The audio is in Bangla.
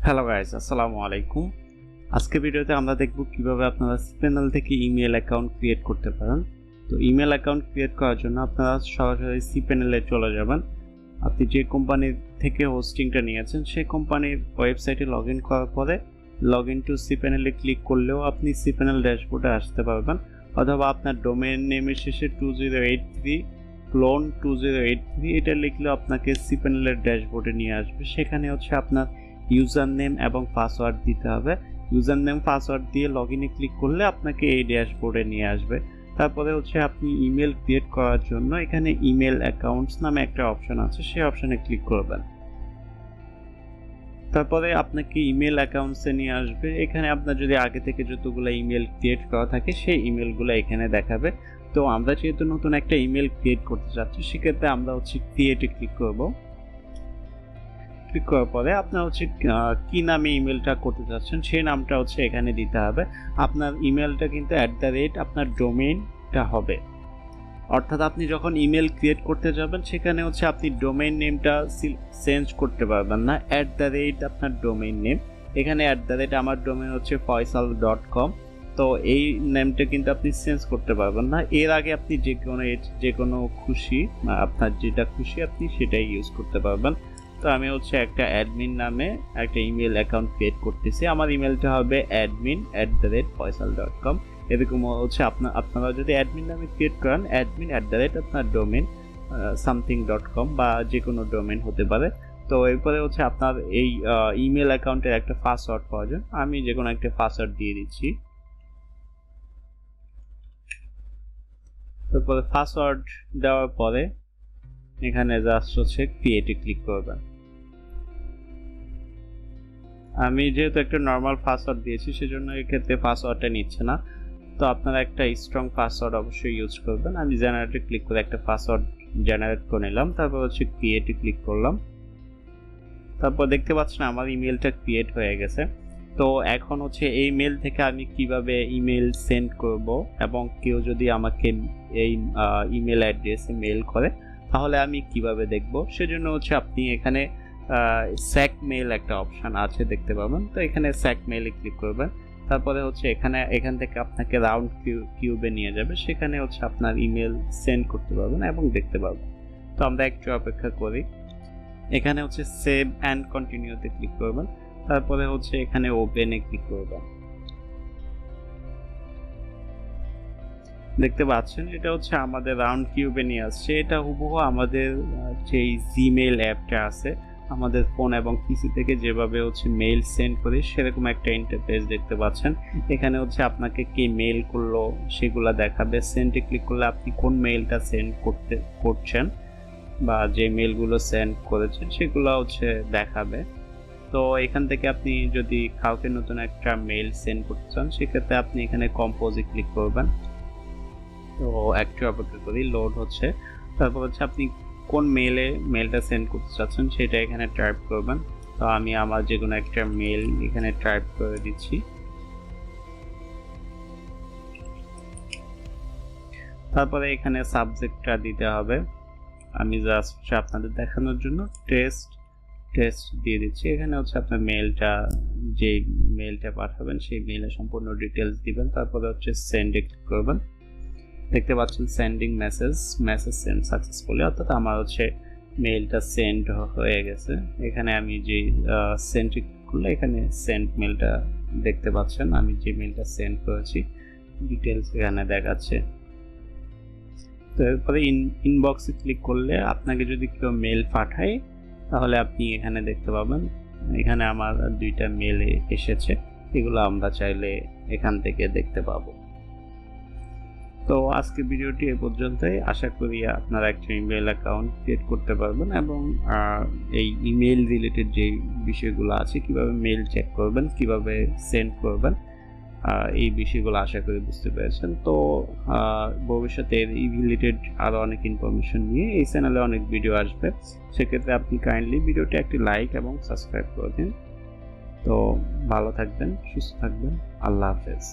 হ্যালো গাইস, আসসালামু আলাইকুম। আজকে ভিডিওতে আমরা দেখব কিভাবে আপনারা cPanel থেকে ইমেল অ্যাকাউন্ট ক্রিয়েট করতে পারেন। তো ইমেল অ্যাকাউন্ট ক্রিয়েট করার জন্য আপনারা সরাসরি cPanel এ চলে যাবেন। আপনি যে কোম্পানি থেকে হোস্টিংটা নিয়েছেন সেই কোম্পানির ওয়েবসাইটে লগইন করার পরে লগইন টু cPanel এ ক্লিক করলেও আপনি cPanel ড্যাশবোর্ডে আসতে পারবেন, অথবা আপনার ডোমেইন নেমের শেষে 2083 ক্লোন 2083 এটা লিখলেও আপনাকে cPanel এর ড্যাশবোর্ডে নিয়ে আসবে। সেখানে হচ্ছে আপনার ইউজার নেম এবং পাসওয়ার্ড দিতে হবে। ইউজার নেম পাসওয়ার্ড দিয়ে লগইনে ক্লিক করলে আপনাকে এই ড্যাশবোর্ডে নিয়ে আসবে। তারপরে হচ্ছে আপনি ইমেল ক্রিয়েট করার জন্য এখানে ইমেল অ্যাকাউন্টস নামে একটা অপশন আছে, সেই অপশনে ক্লিক করবেন। তারপরে আপনাকে ইমেল অ্যাকাউন্টসে নিয়ে আসবে। এখানে আপনার যদি আগে থেকে যতগুলো ইমেল ক্রিয়েট করা থাকে সেই ইমেলগুলো এখানে দেখাবে। তো আমরা যেহেতু নতুন একটা ইমেল ক্রিয়েট করতে চাচ্ছি, সেক্ষেত্রে আমরা হচ্ছে ক্রিয়েটে ক্লিক করব। ক্লিক করার পরে আপনার হচ্ছে কি নামে ইমেলটা করতে চাচ্ছেন সেই নামটা হচ্ছে এখানে দিতে হবে। আপনার ইমেলটা কিন্তু আপনার ডোমেইনটা হবে, অর্থাৎ আপনি যখন ইমেল ক্রিয়েট করতে যাবেন সেখানে হচ্ছে আপনি ডোমেইন নেমটা চেঞ্জ করতে পারবেন না। আপনার ডোমেইন নেম, এখানে আমার ডোমেইন হচ্ছে faisal.com। তো এই নেমটা কিন্তু আপনি চেঞ্জ করতে পারবেন না। এর আগে আপনি যে কোনো খুশি আপনার যেটা খুশি আপনি সেটাই ইউজ করতে পারবেন। তো আমি হচ্ছে একটা অ্যাডমিন নামে একটা ইমেল অ্যাকাউন্ট ক্রিয়েট করতেছি। আমার ইমেলটা হবে admin@faisal.com। এরকম হচ্ছে আপনারা যদি অ্যাডমিন নামে ক্রিয়েট করেন admin@ আপনার ডোমেইন something.com বা যে কোনো ডোমেইন হতে পারে। তো এরপরে হচ্ছে আপনার এই ইমেল অ্যাকাউন্টের একটা পাসওয়ার্ড প্রয়োজন। আমি যে কোনো একটা পাসওয়ার্ড দিয়ে দিচ্ছি। তারপরে পাসওয়ার্ড দেওয়ার পরে এখানে জাস্ট হচ্ছে ক্রিয়েটে ক্লিক করবেন। আমি যেহেতু একটা নর্মাল পাসওয়ার্ড দিয়েছি সেজন্য এক্ষেত্রে পাসওয়ার্ডটা নিচ্ছে না। তো আপনারা একটা স্ট্রং পাসওয়ার্ড অবশ্যই ইউজ করবেন। আমি জেনারেটে ক্লিক করে একটা পাসওয়ার্ড জেনারেট করে নিলাম। তারপর হচ্ছে ক্রিয়েটে ক্লিক করলাম। তারপর দেখতে পাচ্ছেন আমার ইমেলটা ক্রিয়েট হয়ে গেছে। তো এখন হচ্ছে এই মেল থেকে আমি কিভাবে ইমেল সেন্ড করব এবং কেউ যদি আমাকে এই ইমেল অ্যাড্রেসে মেল করে তাহলে আমি কিভাবে দেখব, সেজন্য হচ্ছে আপনি এখানে স্যাক মেল একটা অপশন আছে দেখতে পাবেন। তো এখানে স্যাক মেইলে ক্লিক করবেন। তারপরে হচ্ছে এখান থেকে আপনাকে রাউন্ড কিউবে নিয়ে যাবে, সেখানে হচ্ছে আপনার ইমেল সেন্ড করতে পারবেন এবং দেখতে পাবেন। তো আমরা একটু অপেক্ষা করি। এখানে হচ্ছে সেভ অ্যান্ড কন্টিনিউতে ক্লিক করবেন। তারপরে হচ্ছে এখানে ওপেনে ক্লিক করবেন। দেখতে পাচ্ছেন এটা হচ্ছে আমাদের রাউন্ড কিউবে নিয়ে আসছে। এটা হুবহু আমাদের যেই জিমেইল অ্যাপটা আছে আমাদের ফোন এবং পিসি থেকে যেভাবে হচ্ছে মেইল সেন্ড করি সেরকম একটা ইন্টারফেস দেখতে পাচ্ছেন। এখানে হচ্ছে আপনাকে কে মেইল করলো সেগুলো দেখাবে। সেন্ডে ক্লিক করলে আপনি কোন মেইলটা সেন্ড করছেন বা যে মেইলগুলো সেন্ড করেছেন সেগুলো হচ্ছে দেখাবে। তো এখান থেকে আপনি যদি কাউকে নতুন একটা মেইল সেন্ড করতে চান সেক্ষেত্রে আপনি এখানে কম্পোজে ক্লিক করবেন। তো একটু অপেক্ষা করি, লোড হচ্ছে। তারপর হচ্ছে আপনি কোন মেলটা সেন্ড করতে চাচ্ছেন সেটা এখানে টাইপ করবেন। তো আমি আমার যে কোনো একটা মেল এখানে টাইপ করে দিচ্ছি। তারপরে এখানে সাবজেক্টটা দিতে হবে। আমি জাস্ট আপনাদের দেখানোর জন্য টেস্ট দিয়ে দিচ্ছি। এখানে হচ্ছে আপনার যে মেলটা পাঠাবেন সেই মেইলের সম্পূর্ণ ডিটেলস দিবেন। তারপরে হচ্ছে সেন্ডে ক্লিক করবেন। দেখতে পাচ্ছেন সেন্ডিং মেসেজ সেন্ড সাকসেসফুলি, অর্থাৎ আমার হচ্ছে মেইলটা সেন্ড হয়ে গেছে। এখানে আমি যে সেন্ড করলে এখানে সেন্ড মেলটা দেখতে পাচ্ছেন। আমি যে মেলটা সেন্ড করেছি ডিটেলস এখানে দেখাচ্ছে। তো এরপরে ইনবক্সে ক্লিক করলে আপনাকে যদি কেউ মেল পাঠায় তাহলে আপনি এখানে দেখতে পাবেন। এখানে আমার 2টা মেল এসেছে, এগুলো আমরা চাইলে এখান থেকে দেখতে পাবো। তো আজকে ভিডিওটি এ পর্যন্তই। আশা করি আপনারা একটা ইমেল অ্যাকাউন্ট ক্রিয়েট করতে পারবেন এবং এই ইমেল রিলেটেড যে বিষয়গুলো আছে, কিভাবে মেল চেক করবেন, কিভাবে সেন্ড করবেন, এই বিষয়গুলো আশা করি বুঝতে পেরেছেন। তো ভবিষ্যতে এই রিলেটেড আরও অনেক ইনফরমেশন নিয়ে এই চ্যানেলে অনেক ভিডিও আসবে। সেক্ষেত্রে আপনি কাইন্ডলি ভিডিওটি একটি লাইক এবং সাবস্ক্রাইব করে দিন। তো ভালো থাকবেন, সুস্থ থাকবেন। আল্লাহ হাফেজ।